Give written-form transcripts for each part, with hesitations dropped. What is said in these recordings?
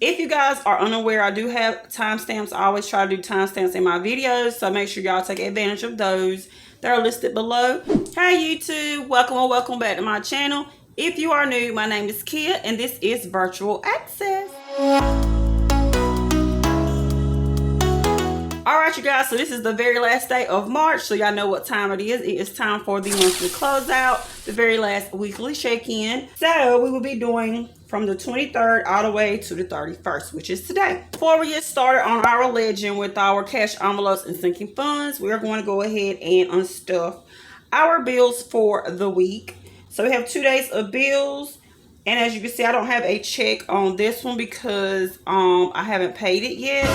If you guys are unaware, I do have timestamps. I always try to do timestamps in my videos, so make sure y'all take advantage of those. They're listed below. Hey YouTube, welcome or welcome back to my channel. If you are new, my name is Kia and this is Virtual Access. Alright you guys, so this is the very last day of March, so y'all know what time it is. It is time for the monthly closeout, the very last weekly check-in. So we will be doing from the 23rd all the way to the 31st, which is today. Before we get started on our legend with our cash envelopes and sinking funds, we are going to go ahead and unstuff our bills for the week. So we have 2 days of bills. And as you can see, I don't have a check on this one because I haven't paid it yet.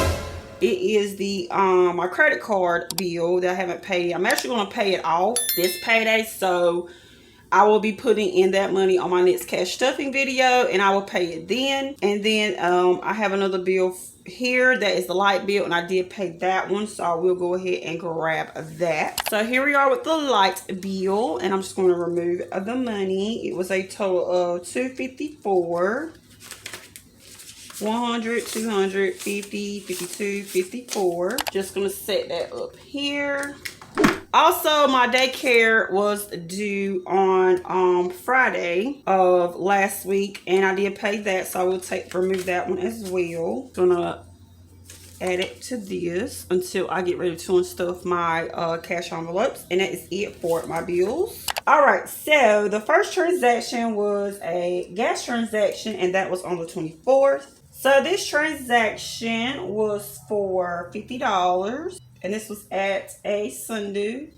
It is the my credit card bill that I haven't paid. I'm actually going to pay it off this payday, so I will be putting in that money on my next cash stuffing video, and I will pay it then. And then I have another bill here that is the light bill, and I did pay that one, so I will go ahead and grab that. So here we are with the light bill, and I'm just going to remove the money. It was a total of $254. 100, 200, 50, 52, 54. Just gonna set that up here. Also, my daycare was due on Friday of last week, and I did pay that, so I will remove that one as well. Gonna add it to this until I get ready to unstuff my cash envelopes, and that is it for my bills. Alright, so the first transaction was a gas transaction, and that was on the 24th. So this transaction was for $50, and this was at a Sunday.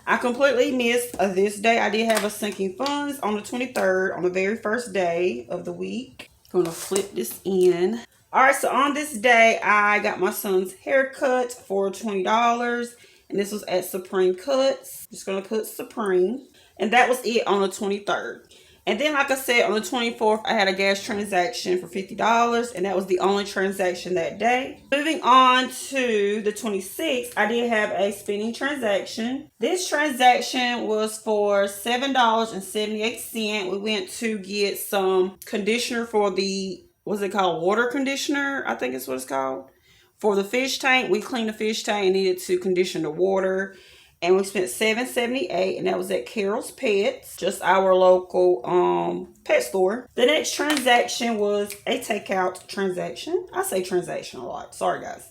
I completely missed this day. I did have a sinking funds on the 23rd, on the very first day of the week. I'm gonna flip this in. Alright, so on this day, I got my son's haircut for $20, and this was at Supreme Cuts. Just gonna put Supreme, and that was it on the 23rd. And then, like I said, on the 24th, I had a gas transaction for $50, and that was the only transaction that day. Moving on to the 26th, I did have a spending transaction. This transaction was for $7.78. We went to get some conditioner for the, what's it called? Water conditioner, I think is what it's called. For the fish tank, we cleaned the fish tank and needed to condition the water. And we spent $7.78, and that was at Carol's Pets, just our local pet store. The next transaction was a takeout transaction. I say transaction a lot. Sorry, guys.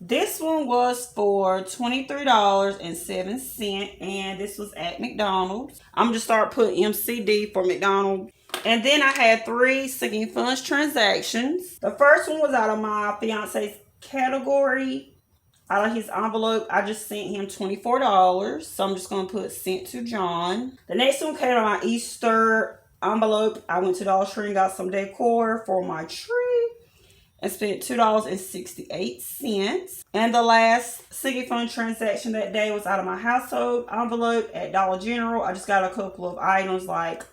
This one was for $23.07, and this was at McDonald's. I'm just start putting MCD for McDonald's. And then I had 3 sinking funds transactions. The first one was out of my fiance's category. Out of his envelope, I just sent him $24. So I'm just going to put sent to John. The next one came out of my Easter envelope. I went to Dollar Tree and got some decor for my tree and spent $2.68. And the last sinking fund transaction that day was out of my household envelope at Dollar General. I just got a couple of items like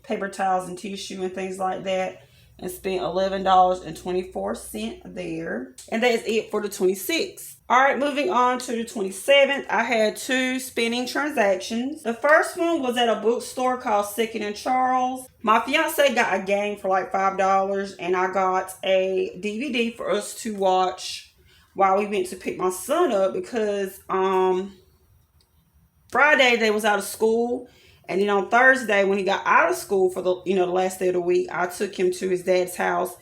paper towels and tissue and things like that, and spent $11.24 there. And that is it for the 26th. Alright, moving on to the 27th, I had 2 spending transactions. The first one was at a bookstore called Second and Charles. My fiance got a game for like $5, and I got a DVD for us to watch while we went to pick my son up because Friday they was out of school. And then on Thursday, when he got out of school for the the last day of the week, I took him to his dad's house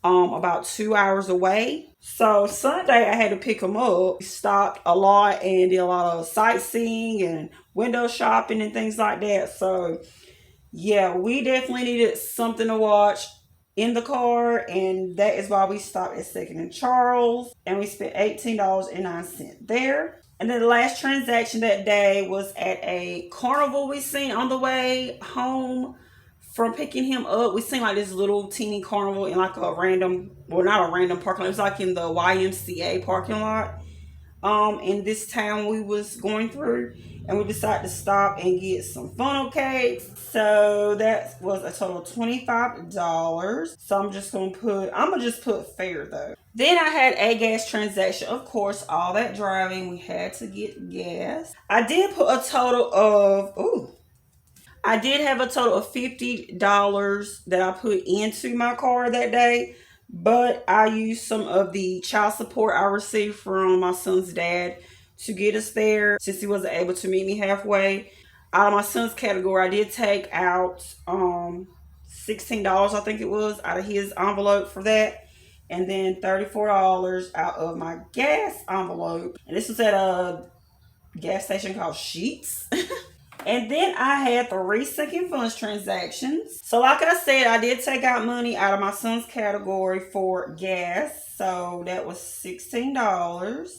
about 2 hours away. So Sunday, I had to pick him up. We stopped a lot and did a lot of sightseeing and window shopping and things like that. So yeah, we definitely needed something to watch in the car, and that is why we stopped at Second and Charles, and we spent $18.09 there. And then the last transaction that day was at a carnival we seen on the way home from picking him up. We seen like this little teeny carnival in like a random, well, not a random parking lot. It was like in the YMCA parking lot in this town we was going through. And we decided to stop and get some funnel cakes. So that was a total of $25. So I'm gonna just put fair though. Then I had a gas transaction. Of course, all that driving, we had to get gas. I did put a total of, I did have a total of $50 that I put into my car that day, but I used some of the child support I received from my son's dad to get us there since he wasn't able to meet me halfway. Out of my son's category, I did take out $16, I think it was, out of his envelope for that. And then $34 out of my gas envelope. And this was at a gas station called Sheets. And then I had three sinking funds transactions. So like I said, I did take out money out of my son's category for gas. So that was $16.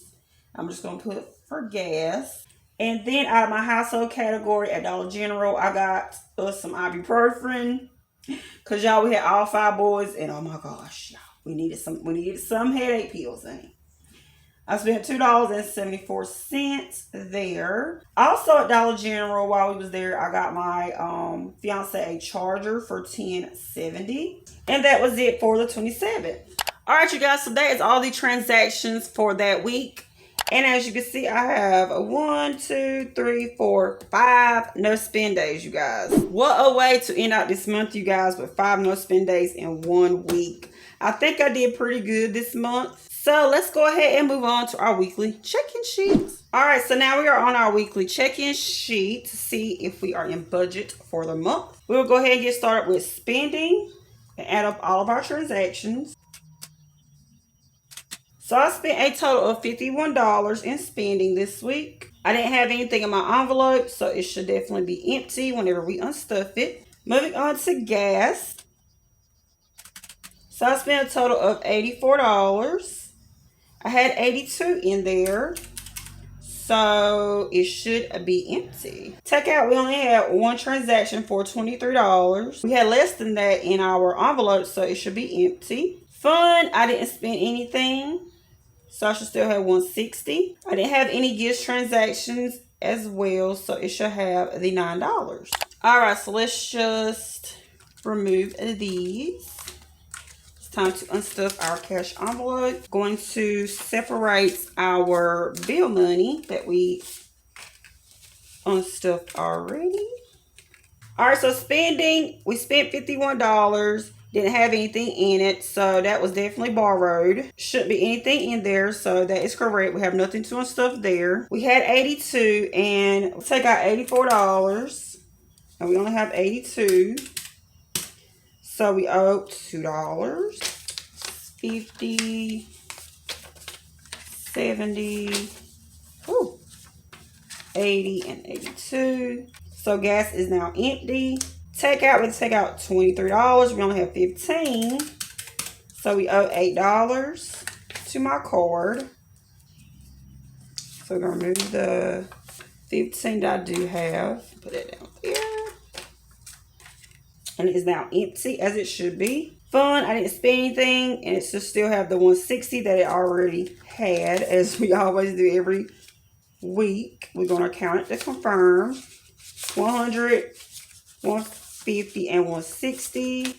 I'm just going to put for gas. And then out of my household category at Dollar General, I got us some ibuprofen. Because y'all, we had all five boys. And oh my gosh, y'all, we needed some headache pills in it. I spent $2.74 there. Also at Dollar General, while we was there, I got my fiance a charger for $10.70. And that was it for the 27th. Alright, you guys, so that is all the transactions for that week. And as you can see, I have 1, 2, 3, 4, 5 no spend days, you guys. What a way to end out this month, you guys, with 5 no spend days in 1 week. I think I did pretty good this month. So let's go ahead and move on to our weekly check-in sheets. All right, so now we are on our weekly check-in sheet to see if we are in budget for the month. We'll go ahead and get started with spending and add up all of our transactions. So I spent a total of $51 in spending this week. I didn't have anything in my envelope, so it should definitely be empty whenever we unstuff it. Moving on to gas. So I spent a total of $84. I had 82 in there, so it should be empty. Takeout, we only had one transaction for $23. We had less than that in our envelope, so it should be empty. Fun, I didn't spend anything, so I should still have $160. I didn't have any gifts transactions as well, so it should have the $9. All right, so let's just remove these. Time to unstuff our cash envelope. Going to separate our bill money that we unstuffed already. All right, so spending, we spent $51. Didn't have anything in it, so that was definitely borrowed. Shouldn't be anything in there, so that is correct. We have nothing to unstuff there. We had 82, and we'll take out $84, and we only have 82. So we owe $2, 50, 70, 80, and 82. So gas is now empty. Takeout, we take out $23. We only have 15. So we owe $8 to my card. So we're going to remove the 15 that I do have. Put it down there. And it is now empty as it should be. Fun, I didn't spend anything, and it should still have the $160 that it already had, as we always do every week. We're going to count it to confirm. 100, 150, and 160.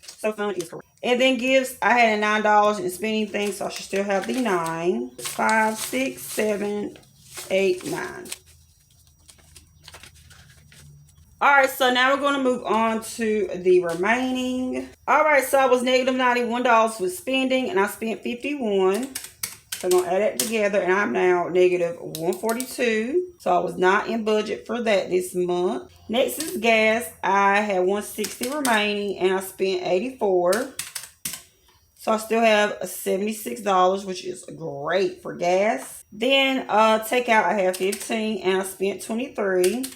So fun is correct. And then gifts, I had $9 in spending things, so I should still have the 9. 5, 6, 7, 8, 9. Alright, so now we're going to move on to the remaining. Alright, so I was negative $91 with spending, and I spent $51. So I'm going to add that together, and I'm now negative $142. So I was not in budget for that this month. Next is gas. I had $160 remaining, and I spent $84. So I still have $76, which is great for gas. Then takeout, I have 15, and I spent $23.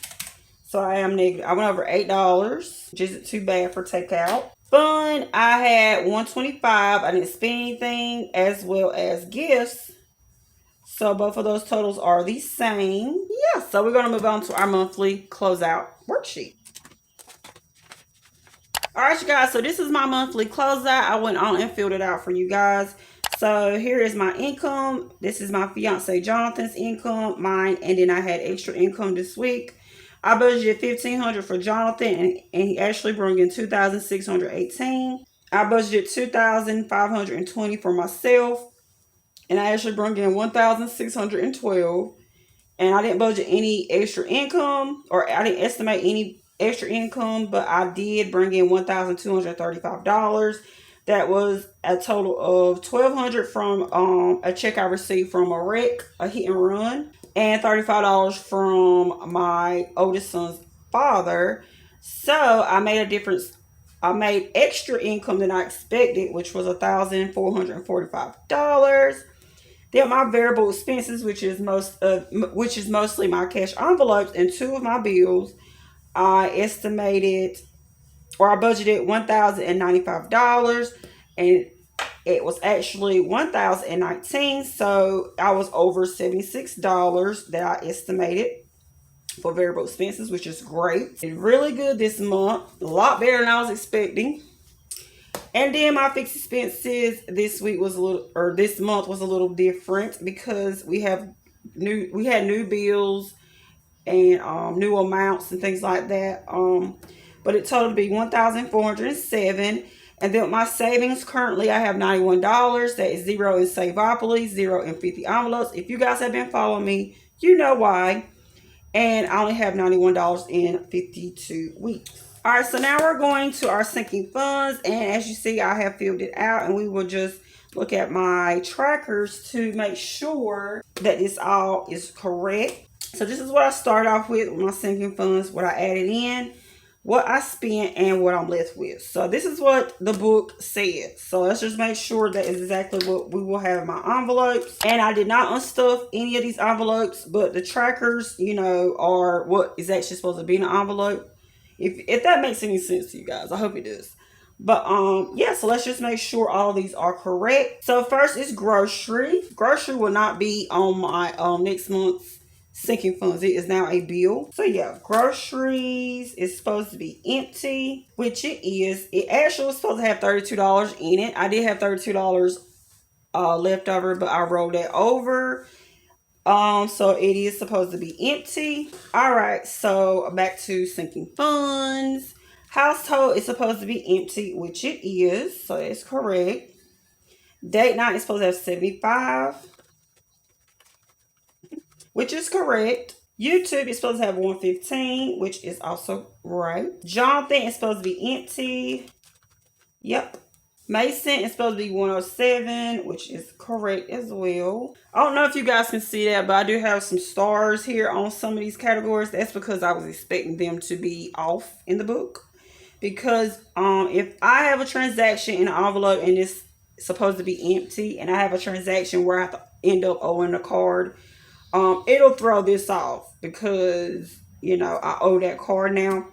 So I am negative. I went over $8, which isn't too bad for takeout. Fun, I had $125. I didn't spend anything, as well as gifts. So both of those totals are the same. Yeah, so we're going to move on to our monthly closeout worksheet. All right, you guys, so this is my monthly closeout. I went on and filled it out for you guys. So here is my income. This is my fiance Jonathan's income, mine, and then I had extra income this week. I budgeted $1,500 for Jonathan, and he actually brought in $2,618. I budgeted $2,520 for myself, and I actually brought in $1,612. And I didn't budget any extra income, or I didn't estimate any extra income, but I did bring in $1,235. That was a total of $1,200 from a check I received from a wreck, a hit and run, and $35 from my oldest son's father. So I made a difference. I made extra income than I expected, which was $1,445. Then my variable expenses, which is mostly my cash envelopes and two of my bills, I estimated, or I budgeted $1,095, and it was actually $1,019. So I was over $76 that I estimated for variable expenses, which is great. It's really good this month, a lot better than I was expecting. And then my fixed expenses this month was a little different because we had new bills and new amounts and things like that. But it totaled to be $1,407. And then my savings currently, I have $91. That is zero in Saveopoly, zero in 50 envelopes. If you guys have been following me, you know why. And I only have $91 in 52 weeks. All right, so now we're going to our sinking funds. And as you see, I have filled it out. And we will just look at my trackers to make sure that this all is correct. So this is what I started off with my sinking funds, what I added in, what I spent, and what I'm left with. So this is what the book said. So let's just make sure that is exactly what we will have in my envelopes. And I did not unstuff any of these envelopes, but the trackers, are what is actually supposed to be in the envelope. If that makes any sense to you guys, I hope it does. But yeah, so let's just make sure all these are correct. So first is grocery. Grocery will not be on my next month's sinking funds. It is now a bill. So yeah, groceries is supposed to be empty, which it is. It actually was supposed to have $32 in it. I did have $32 left over, but I rolled that over. So it is supposed to be empty. All right, so back to sinking funds. Household is supposed to be empty, which it is, so that's correct. Date night is supposed to have 75, which is correct. YouTube is supposed to have 115, which is also right. Jonathan is supposed to be empty. Yep. Mason is supposed to be 107, which is correct as well. I don't know if you guys can see that, but I do have some stars here on some of these categories. That's because I was expecting them to be off in the book. Because if I have a transaction in an envelope and it's supposed to be empty, and I have a transaction where I have to end up owing a card, it'll throw this off because, I owe that card now.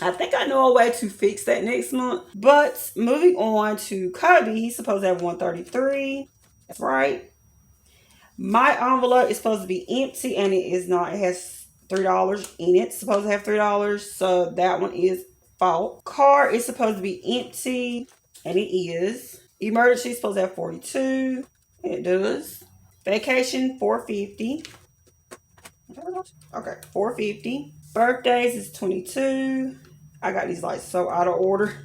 I think I know a way to fix that next month. But moving on to Kobe, he's supposed to have 133. That's right. My envelope is supposed to be empty, and it is not. It has $3 in it. It's supposed to have $3. So that one is fault. Car is supposed to be empty, and it is. Emergency is supposed to have 42. It does. Vacation, 450. Okay, 450. Birthdays is 22. I got these lights so out of order.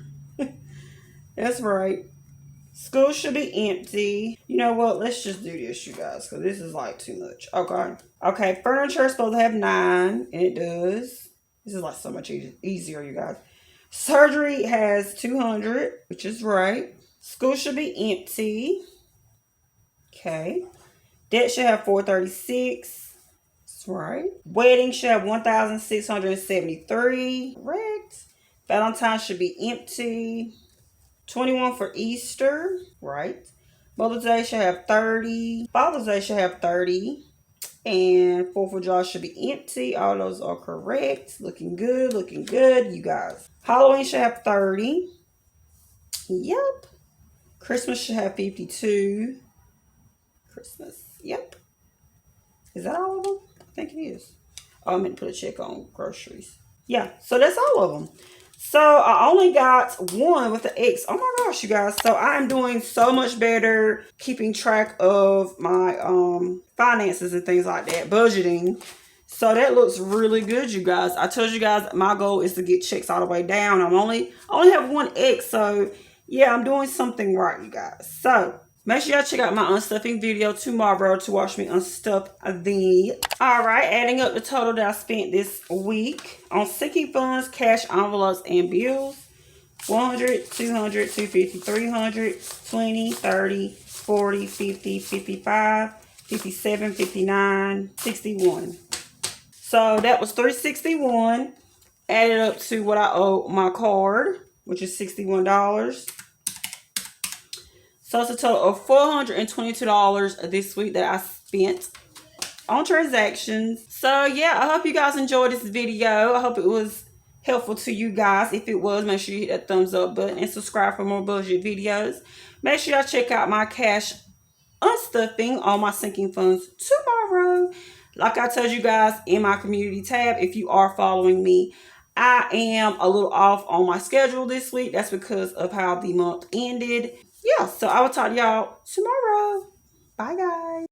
That's right. School should be empty. You know what? Let's just do this, you guys, because this is like too much. Okay. Furniture is supposed to have 9, and it does. This is like so much easier, you guys. Surgery has 200, which is right. School should be empty. Okay. Debt should have 436. That's right. Wedding should have 1,673. Correct. Valentine's should be empty. 21 for Easter. Right. Mother's Day should have 30. Father's Day should have 30. And 4th of July should be empty. All those are correct. Looking good, you guys. Halloween should have 30. Yep. Christmas should have 52. Christmas. Yep. Is that all of them? I think it is. Oh, I meant to put a check on groceries. Yeah, so that's all of them. So I only got one with the X. Oh my gosh, you guys. So I'm doing so much better keeping track of my finances and things like that. Budgeting. So that looks really good, you guys. I told you guys my goal is to get checks all the way down. I only have one X. So yeah, I'm doing something right, you guys. So Make sure y'all check out my unstuffing video tomorrow to watch me unstuff the. Alright, adding up the total that I spent this week on sinking funds, cash envelopes, and bills. 100, 200, 250, 300, 20, 30, 40, 50, 55, 57, 59, 61. So that was 361. Added up to what I owe my card, which is $61. So it's a total of $422 this week that I spent on transactions. So yeah, I hope you guys enjoyed this video. I hope it was helpful to you guys. If it was, make sure you hit that thumbs up button and subscribe for more budget videos. Make sure y'all check out my cash unstuffing on my sinking funds tomorrow. Like I told you guys in my community tab, if you are following me, I am a little off on my schedule this week. That's because of how the month ended. Yeah, so I will talk to y'all tomorrow. Bye, guys.